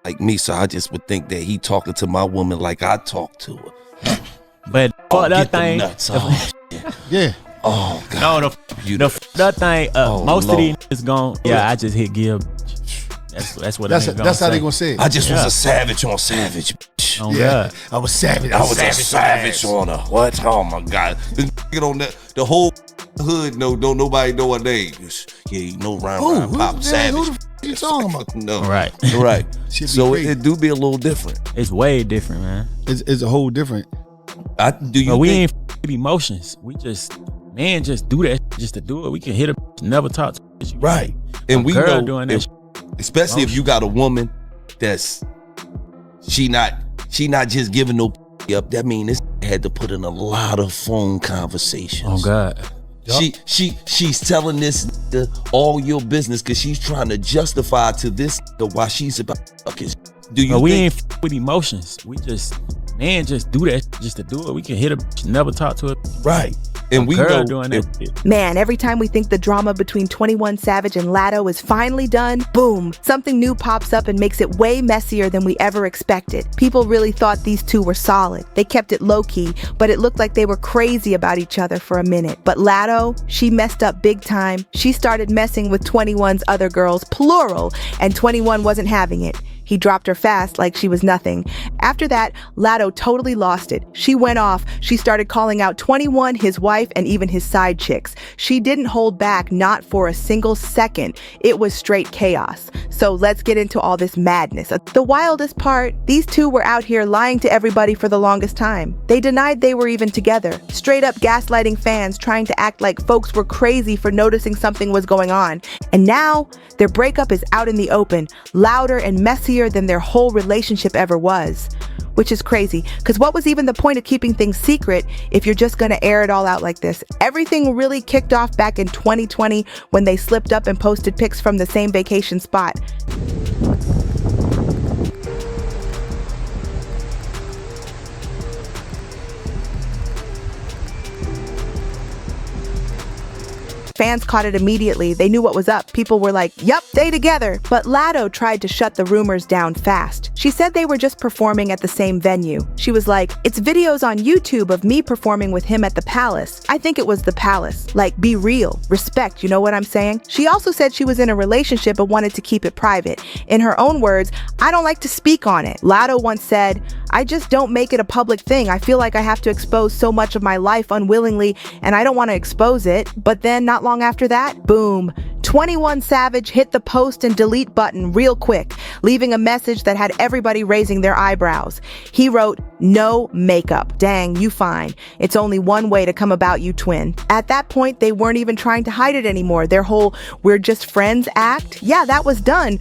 like me, so I just would think that he talking to my woman like I talk to her. But that thing, nuts. Oh, yeah. Oh God. No, that thing. Most Lord. Of these is gone. Yeah, I just hit give. That's how they gonna say it. I just was a savage on savage. Oh God. I was savage. I was a savage on her. What? Oh my God. Get on that. The whole hood don't nobody know her name. Yeah, you know round pop savage. Who the you talking about? No. Right. So it do be a little different. It's way different, man. It's a whole different. We ain't with emotions. We just do that just to do it. We can hit her, never talk to her. Right. And we know doing that. Especially if you got a woman that's she not just giving no up. That mean this had to put in a lot of phone conversations. Oh God. Yep. She's telling this all your business because she's trying to justify to this why she's about fucking. We ain't with emotions. We just do that just to do it. We can hit her, never talk to her. Right. And we know doing that. Man, every time we think the drama between 21 Savage and Latto is finally done, boom, something new pops up and makes it way messier than we ever expected. People really thought these two were solid. They kept it low-key, but it looked like they were crazy about each other for a minute. But Latto, she messed up big time. She started messing with 21's other girls, plural, and 21 wasn't having it. He dropped her fast like she was nothing. After that, Latto totally lost it. She went off. She started calling out 21, his wife, and even his side chicks. She didn't hold back, not for a single second. It was straight chaos. So let's get into all this madness. The wildest part, these two were out here lying to everybody for the longest time. They denied they were even together. Straight up gaslighting fans, trying to act like folks were crazy for noticing something was going on. And now, their breakup is out in the open, louder and messier than their whole relationship ever was. Which is crazy, because what was even the point of keeping things secret if you're just gonna air it all out like this? Everything really kicked off back in 2020 when they slipped up and posted pics from the same vacation spot. Fans caught it immediately. They knew what was up. People were like, yup, they together. But Latto tried to shut the rumors down fast. She said they were just performing at the same venue. She was like, it's videos on YouTube of me performing with him at the Palace. I think it was the Palace. Like, be real. Respect, you know what I'm saying? She also said she was in a relationship but wanted to keep it private. In her own words, I don't like to speak on it. Latto once said, I just don't make it a public thing. I feel like I have to expose so much of my life unwillingly and I don't want to expose it. But then not long after that, boom, 21 Savage hit the post and delete button real quick, leaving a message that had everybody raising their eyebrows. He wrote, no makeup. Dang, you fine. It's only one way to come about you, twin. At that point, they weren't even trying to hide it anymore. Their whole we're just friends act, yeah, that was done.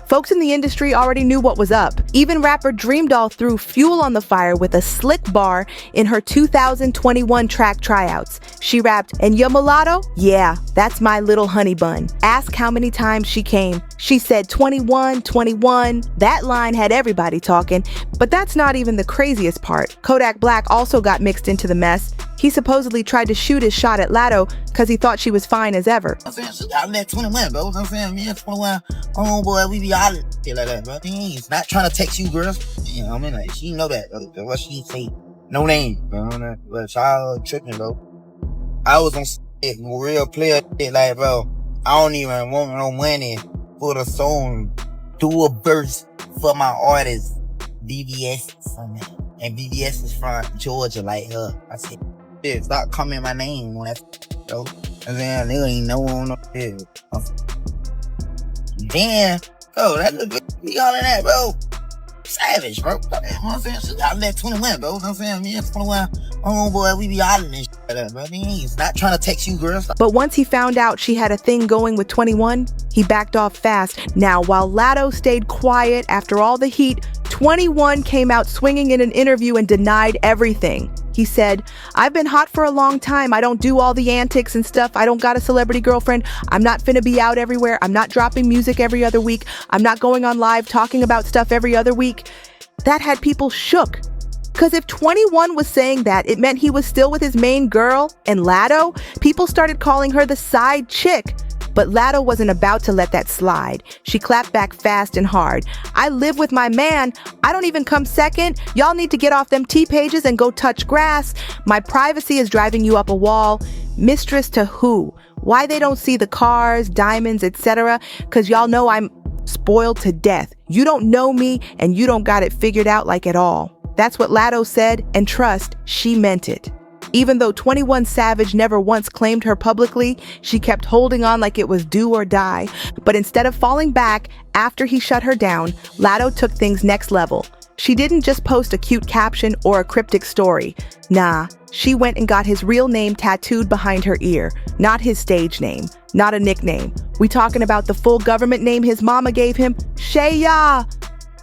Folks in the industry already knew what was up. Even rapper Dream Doll threw fuel on the fire with a slick bar in her 2021 track tryouts. She rapped, and your mulatto? Yeah, that's my little honey bun. Ask how many times she came. She said 21, 21. That line had everybody talking. But that's not even the craziest part. Kodak Black also got mixed into the mess. He supposedly tried to shoot his shot at Latto because he thought she was fine as ever. I'm saying, she got that 21, bro. I'm saying, me and 21, homeboy, we be all shit like that, bro. He's not trying to text you, girls. You know what I mean? Like, she know that. What she say, no name, bro. But y'all tripping, bro. I was on shit, real player shit, like, bro, I don't even want no money for the song. Do a verse for my artist, BBS, and BBS is from Georgia, like her. I said, shit, stop calling my name on that, bro. And then they ain't know on no shit. Then, bro, that look be all of that, bro. Savage, bro. You know what I'm saying? She got that 21, bro. You know what I'm saying? Me and 21, homeboy, we be all in this shit, bro. He's not trying to text you, girls. But once he found out she had a thing going with 21, he backed off fast. Now, while Latto stayed quiet after all the heat, 21 came out swinging in an interview and denied everything. He said, I've been hot for a long time. I don't do all the antics and stuff. I don't got a celebrity girlfriend. I'm not finna be out everywhere. I'm not dropping music every other week. I'm not going on live talking about stuff every other week. That had people shook. Because if 21 was saying that, it meant he was still with his main girl and Latto. People started calling her the side chick. But Latto wasn't about to let that slide. She clapped back fast and hard. "I live with my man. I don't even come second. Y'all need to get off them T-pages and go touch grass. My privacy is driving you up a wall." Mistress to who? Why they don't see the cars, diamonds, etc.? Because y'all know I'm spoiled to death. You don't know me and you don't got it figured out like at all. That's what Latto said, and trust, she meant it. Even though 21 Savage never once claimed her publicly, she kept holding on like it was do or die. But instead of falling back after he shut her down, Latto took things next level. She didn't just post a cute caption or a cryptic story. Nah, she went and got his real name tattooed behind her ear, not his stage name, not a nickname. We talking about the full government name his mama gave him, Shaya.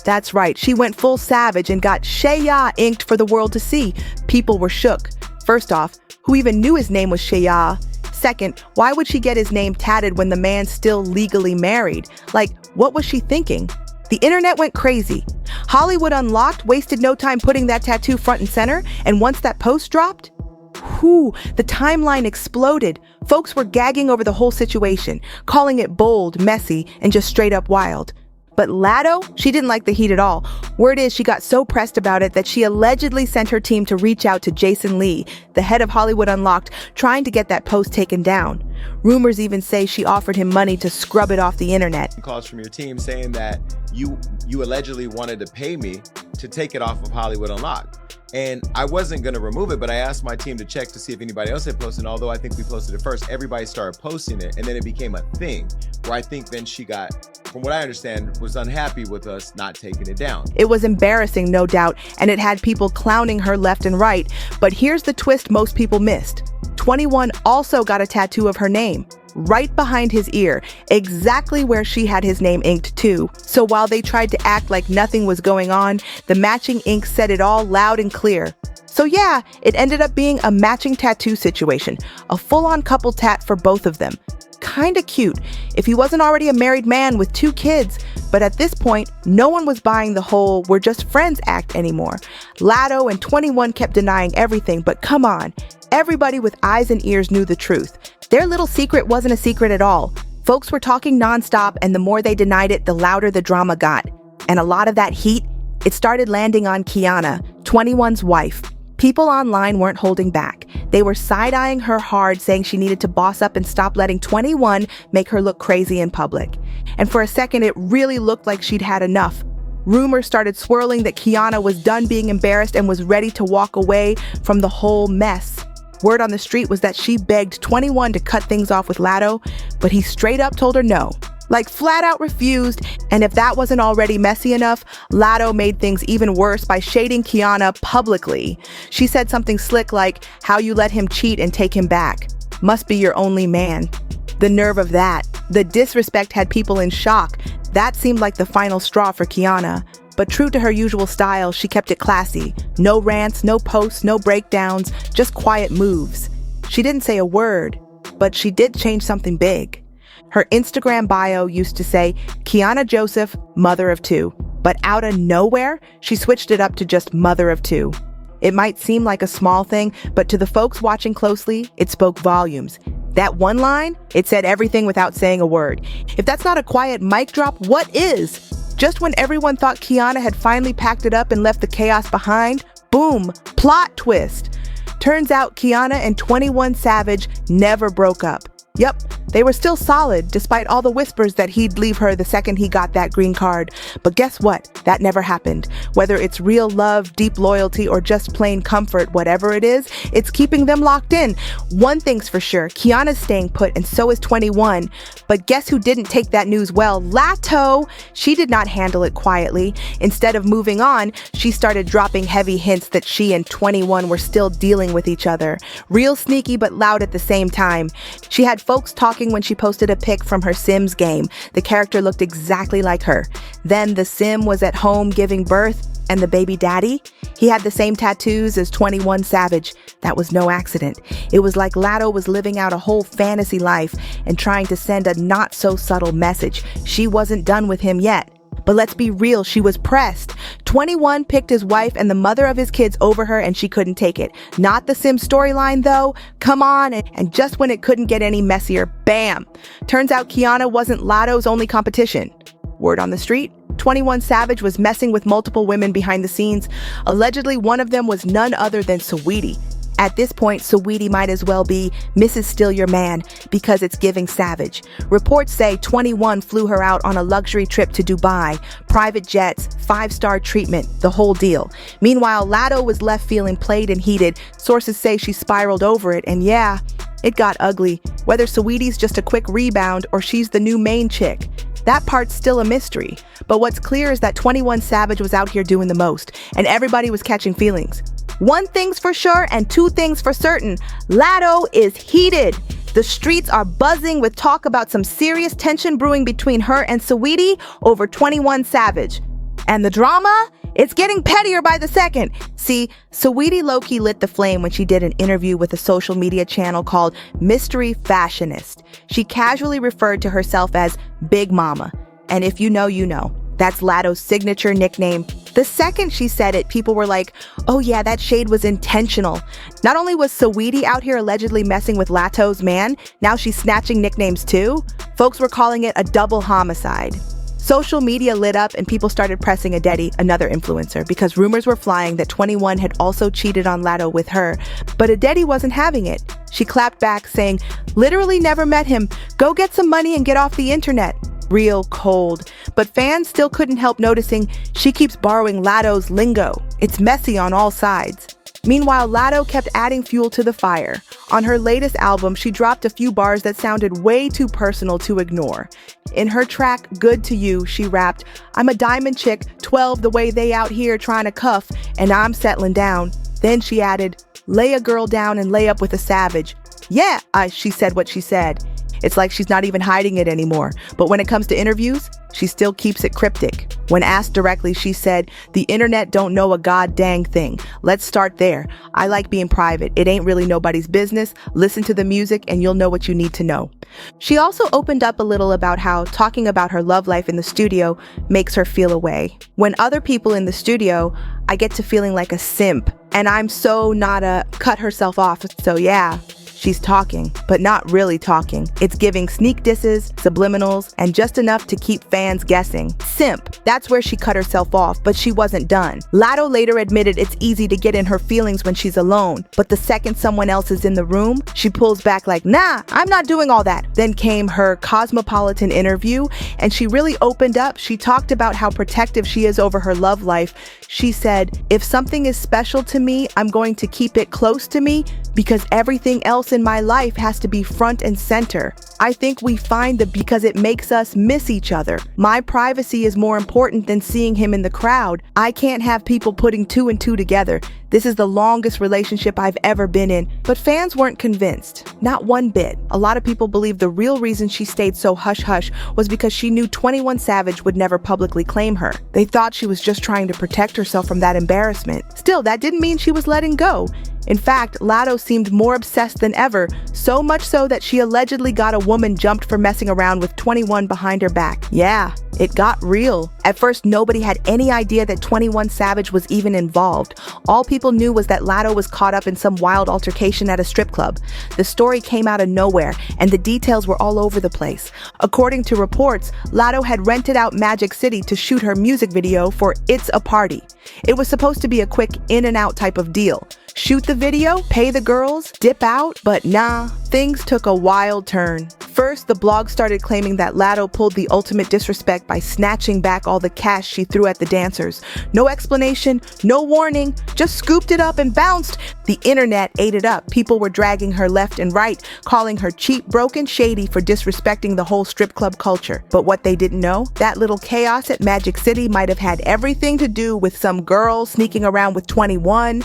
That's right, she went full Savage and got Shaya inked for the world to see. People were shook. First off, who even knew his name was Shaya? Second, why would she get his name tatted when the man's still legally married? Like, what was she thinking? The internet went crazy. Hollywood Unlocked wasted no time putting that tattoo front and center, and once that post dropped, the timeline exploded. Folks were gagging over the whole situation, calling it bold, messy, and just straight up wild. But Latto, she didn't like the heat at all. Word is she got so pressed about it that she allegedly sent her team to reach out to Jason Lee, the head of Hollywood Unlocked, trying to get that post taken down. Rumors even say she offered him money to scrub it off the internet. Calls from your team saying that you allegedly wanted to pay me to take it off of Hollywood Unlocked. And I wasn't going to remove it, but I asked my team to check to see if anybody else had posted. And although I think we posted it first, everybody started posting it. And then it became a thing where I think then she got, from what I understand, was unhappy with us not taking it down. It was embarrassing, no doubt, and it had people clowning her left and right. But here's the twist most people missed. 21 also got a tattoo of her name, right behind his ear, exactly where she had his name inked too. So while they tried to act like nothing was going on, the matching ink said it all loud and clear. So yeah, it ended up being a matching tattoo situation, a full-on couple tat for both of them. Kinda cute, if he wasn't already a married man with 2 kids, but at this point, no one was buying the whole "we're just friends" act anymore. Latto and 21 kept denying everything, but come on, everybody with eyes and ears knew the truth. Their little secret wasn't a secret at all. Folks were talking nonstop, and the more they denied it, the louder the drama got. And a lot of that heat, it started landing on Kiana, 21's wife. People online weren't holding back. They were side-eyeing her hard, saying she needed to boss up and stop letting 21 make her look crazy in public. And for a second, it really looked like she'd had enough. Rumors started swirling that Kiana was done being embarrassed and was ready to walk away from the whole mess. Word on the street was that she begged 21 to cut things off with Latto, but he straight up told her no. Like flat out refused, and if that wasn't already messy enough, Latto made things even worse by shading Kiana publicly. She said something slick like, "How you let him cheat and take him back. Must be your only man." The nerve of that. The disrespect had people in shock. That seemed like the final straw for Kiana. But true to her usual style, she kept it classy. No rants, no posts, no breakdowns, just quiet moves. She didn't say a word, but she did change something big. Her Instagram bio used to say, Kiana Joseph, mother of 2. But out of nowhere, she switched it up to just mother of 2. It might seem like a small thing, but to the folks watching closely, it spoke volumes. That one line, it said everything without saying a word. If that's not a quiet mic drop, what is? Just when everyone thought Kiana had finally packed it up and left the chaos behind, boom, plot twist. Turns out Kiana and 21 Savage never broke up. Yep, they were still solid despite all the whispers that he'd leave her the second he got that green card. But guess what? That never happened. Whether it's real love, deep loyalty, or just plain comfort, whatever it is, it's keeping them locked in. One thing's for sure, Kiana's staying put and so is 21. But guess who didn't take that news well? Latto! She did not handle it quietly. Instead of moving on, she started dropping heavy hints that she and 21 were still dealing with each other. Real sneaky but loud at the same time. She had folks talking when she posted a pic from her Sims game. The character looked exactly like her. Then the Sim was at home giving birth, and the baby daddy, he had the same tattoos as 21 Savage. That was no accident. It was like Latto was living out a whole fantasy life and trying to send a not-so-subtle message. She wasn't done with him yet. But let's be real, she was pressed. 21 picked his wife and the mother of his kids over her, and she couldn't take it. Not the Sim storyline though. Come on. And just when it couldn't get any messier, bam. Turns out Kiana wasn't Latto's only competition. Word on the street, 21 Savage was messing with multiple women behind the scenes. Allegedly, one of them was none other than Saweetie. At this point, Saweetie might as well be Mrs. Still Your Man because it's giving Savage. Reports say 21 flew her out on a luxury trip to Dubai, private jets, 5-star treatment, the whole deal. Meanwhile, Latto was left feeling played and heated. Sources say she spiraled over it, and yeah, it got ugly. Whether Saweetie's just a quick rebound or she's the new main chick, that part's still a mystery. But what's clear is that 21 Savage was out here doing the most, and everybody was catching feelings. One thing's for sure and two things for certain. Latto is heated. The streets are buzzing with talk about some serious tension brewing between her and Saweetie over 21 Savage. And the drama? It's getting pettier by the second. See, Saweetie low-key lit the flame when she did an interview with a social media channel called Mystery Fashionist. She casually referred to herself as Big Mama. And if you know, you know. That's Latto's signature nickname. The second she said it, people were like, oh yeah, that shade was intentional. Not only was Saweetie out here allegedly messing with Latto's man, now she's snatching nicknames too. Folks were calling it a double homicide. Social media lit up and people started pressing Adedi, another influencer, because rumors were flying that 21 had also cheated on Latto with her. But Adedi wasn't having it. She clapped back saying, literally never met him. Go get some money and get off the internet. Real cold. But fans still couldn't help noticing she keeps borrowing Latto's lingo. It's messy on all sides. Meanwhile, Latto kept adding fuel to the fire. On her latest album, she dropped a few bars that sounded way too personal to ignore. In her track, Good to You, she rapped, I'm a diamond chick, 12 the way they out here trying to cuff, and I'm settling down. Then she added, lay a girl down and lay up with a savage. Yeah, she said what she said. It's like she's not even hiding it anymore. But when it comes to interviews, she still keeps it cryptic. When asked directly, she said, the internet don't know a god dang thing. Let's start there. I like being private. It ain't really nobody's business. Listen to the music and you'll know what you need to know. She also opened up a little about how talking about her love life in the studio makes her feel away. When other people in the studio, I get to feeling like a simp. And I'm so not a cut herself off. So yeah. She's talking, but not really talking. It's giving sneak disses, subliminals, and just enough to keep fans guessing. Simp, that's where she cut herself off, but she wasn't done. Latto later admitted it's easy to get in her feelings when she's alone, but the second someone else is in the room, she pulls back like, nah, I'm not doing all that. Then came her Cosmopolitan interview, and she really opened up. She talked about how protective she is over her love life. She said, if something is special to me, I'm going to keep it close to me because everything else in my life has to be front and center. I think we find because it makes us miss each other. My privacy is more important than seeing him in the crowd. I can't have people putting two and two together. This is the longest relationship I've ever been in. But fans weren't convinced. Not one bit. A lot of people believe the real reason she stayed so hush-hush was because she knew 21 Savage would never publicly claim her. They thought she was just trying to protect herself from that embarrassment. Still, that didn't mean she was letting go. In fact, Latto seemed more obsessed than ever, so much so that she allegedly got a woman jumped for messing around with 21 behind her back. Yeah, it got real. At first, nobody had any idea that 21 Savage was even involved. All people knew was that Latto was caught up in some wild altercation at a strip club. The story came out of nowhere, and the details were all over the place. According to reports, Latto had rented out Magic City to shoot her music video for It's a Party. It was supposed to be a quick in and out type of deal. Shoot the video, pay the girls, dip out, but nah, things took a wild turn. First, the blog started claiming that Latto pulled the ultimate disrespect by snatching back all the cash she threw at the dancers. No explanation, no warning, just scooped it up and bounced. The internet ate it up. People were dragging her left and right, calling her cheap, broken, shady for disrespecting the whole strip club culture. But what they didn't know, that little chaos at Magic City might have had everything to do with some girl sneaking around with 21.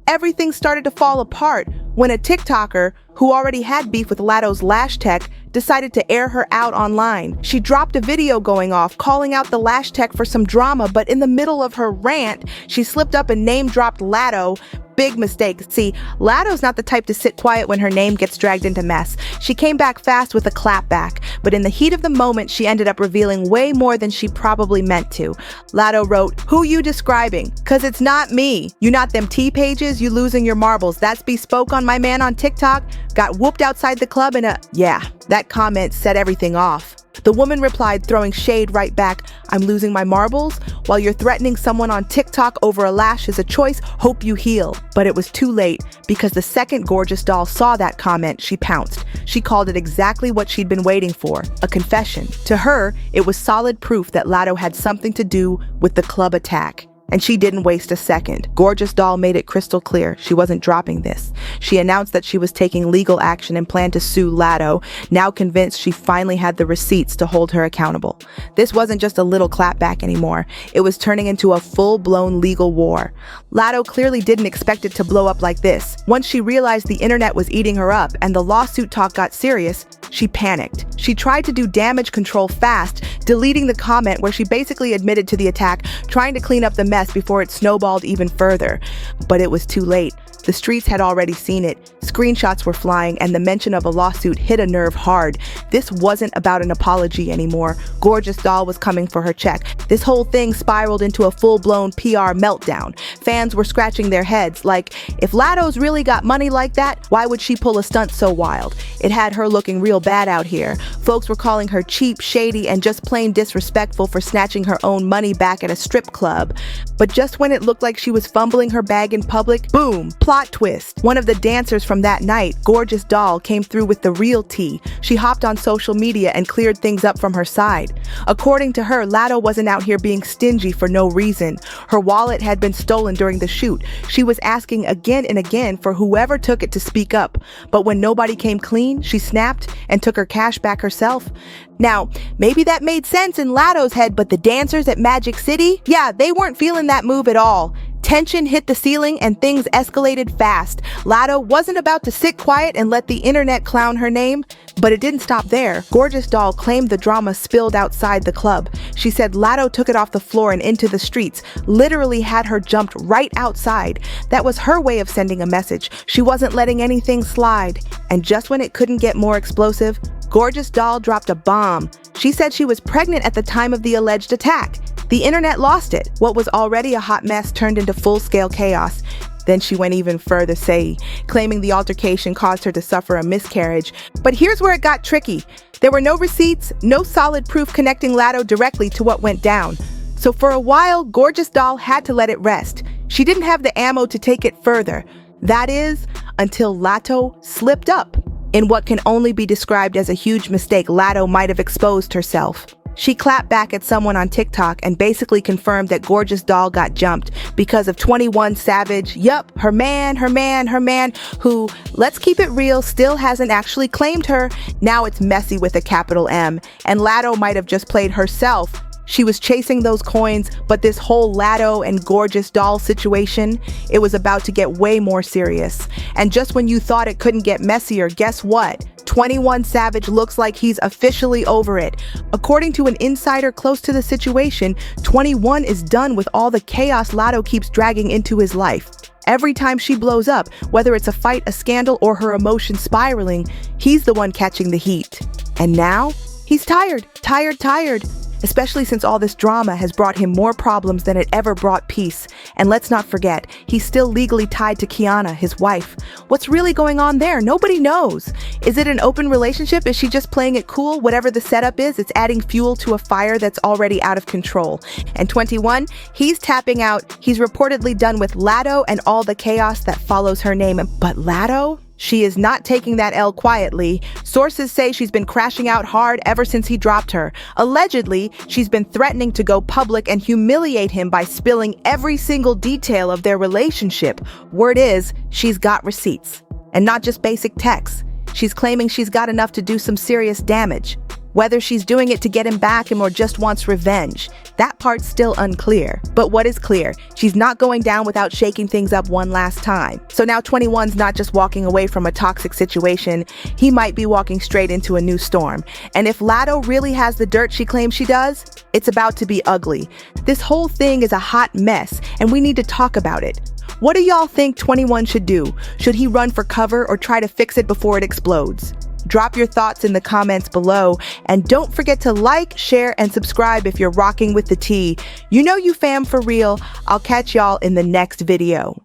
Everything started to fall apart when a TikToker who already had beef with Latto's lash tech decided to air her out online. She dropped a video going off, calling out the lash tech for some drama, but in the middle of her rant, she slipped up and name-dropped Latto, big mistake. See, Latto's not the type to sit quiet when her name gets dragged into mess. She came back fast with a clapback, but in the heat of the moment, she ended up revealing way more than she probably meant to. Latto wrote, "Who you describing? Cause it's not me. You not them T-pages, you losing your marbles. That's bespoke on my man on TikTok. Got whooped outside the club yeah, that comment set everything off." The woman replied, throwing shade right back, "I'm losing my marbles? While you're threatening someone on TikTok over a lash is a choice, hope you heal." But it was too late, because the second Gorgeous Doll saw that comment, she pounced. She called it exactly what she'd been waiting for, a confession. To her, it was solid proof that Latto had something to do with the club attack. And she didn't waste a second. Gorgeous Doll made it crystal clear she wasn't dropping this. She announced that she was taking legal action and planned to sue Latto, now convinced she finally had the receipts to hold her accountable. This wasn't just a little clapback anymore. It was turning into a full-blown legal war. Latto clearly didn't expect it to blow up like this. Once she realized the internet was eating her up and the lawsuit talk got serious, she panicked. She tried to do damage control fast, deleting the comment where she basically admitted to the attack, trying to clean up the mess before it snowballed even further. But it was too late. The streets had already seen it. Screenshots were flying, and the mention of a lawsuit hit a nerve hard. This wasn't about an apology anymore. Gorgeous Doll was coming for her check. This whole thing spiraled into a full-blown PR meltdown. Fans were scratching their heads like, if Latto's really got money like that, why would she pull a stunt so wild? It had her looking real bad out here. Folks were calling her cheap, shady, and just plain disrespectful for snatching her own money back at a strip club. But just when it looked like she was fumbling her bag in public, boom, plot twist. One of the dancers from that night, Gorgeous Doll, came through with the real tea. She hopped on social media and cleared things up from her side. According to her, Latto wasn't out here being stingy for no reason. Her wallet had been stolen during the shoot. She was asking again and again for whoever took it to speak up. But when nobody came clean, she snapped and took her cash back herself. Now, maybe that made sense in Latto's head, but the dancers at Magic City, yeah, they weren't feeling that move at all. Tension hit the ceiling and things escalated fast. Latto wasn't about to sit quiet and let the internet clown her name, but it didn't stop there. Gorgeous Doll claimed the drama spilled outside the club. She said Latto took it off the floor and into the streets, literally had her jumped right outside. That was her way of sending a message. She wasn't letting anything slide. And just when it couldn't get more explosive, Gorgeous Doll dropped a bomb. She said she was pregnant at the time of the alleged attack. The internet lost it. What was already a hot mess turned into full-scale chaos. Then she went even further, claiming the altercation caused her to suffer a miscarriage. But here's where it got tricky. There were no receipts, no solid proof connecting Latto directly to what went down. So for a while, Gorgeous Doll had to let it rest. She didn't have the ammo to take it further. That is, until Latto slipped up. In what can only be described as a huge mistake, Latto might have exposed herself. She clapped back at someone on TikTok and basically confirmed that Gorgeous Doll got jumped because of 21 Savage, her man, who, let's keep it real, still hasn't actually claimed her. Now it's messy with a capital M, and Latto might have just played herself. She was chasing those coins, but this whole Latto and Gorgeous Doll situation, it was about to get way more serious. And just when you thought it couldn't get messier, guess what? 21 Savage looks like he's officially over it. According to an insider close to the situation, 21 is done with all the chaos Latto keeps dragging into his life. Every time she blows up, whether it's a fight, a scandal, or her emotions spiraling, he's the one catching the heat. And now, he's tired. Especially since all this drama has brought him more problems than it ever brought peace. And let's not forget, he's still legally tied to Kiana, his wife. What's really going on there? Nobody knows. Is it an open relationship? Is she just playing it cool? Whatever the setup is, it's adding fuel to a fire that's already out of control. And 21, he's tapping out. He's reportedly done with Latto and all the chaos that follows her name. But Latto? She is not taking that L quietly. Sources say she's been crashing out hard ever since he dropped her. Allegedly, she's been threatening to go public and humiliate him by spilling every single detail of their relationship. Word is, she's got receipts. And not just basic texts. She's claiming she's got enough to do some serious damage. Whether she's doing it to get him back or just wants revenge, that part's still unclear. But what is clear, she's not going down without shaking things up one last time. So now 21's not just walking away from a toxic situation, he might be walking straight into a new storm. And if Latto really has the dirt she claims she does, it's about to be ugly. This whole thing is a hot mess, and we need to talk about it. What do y'all think 21 should do? Should he run for cover or try to fix it before it explodes? Drop your thoughts in the comments below, and don't forget to like, share, and subscribe if you're rocking with the tea. You know you fam for real. I'll catch y'all in the next video.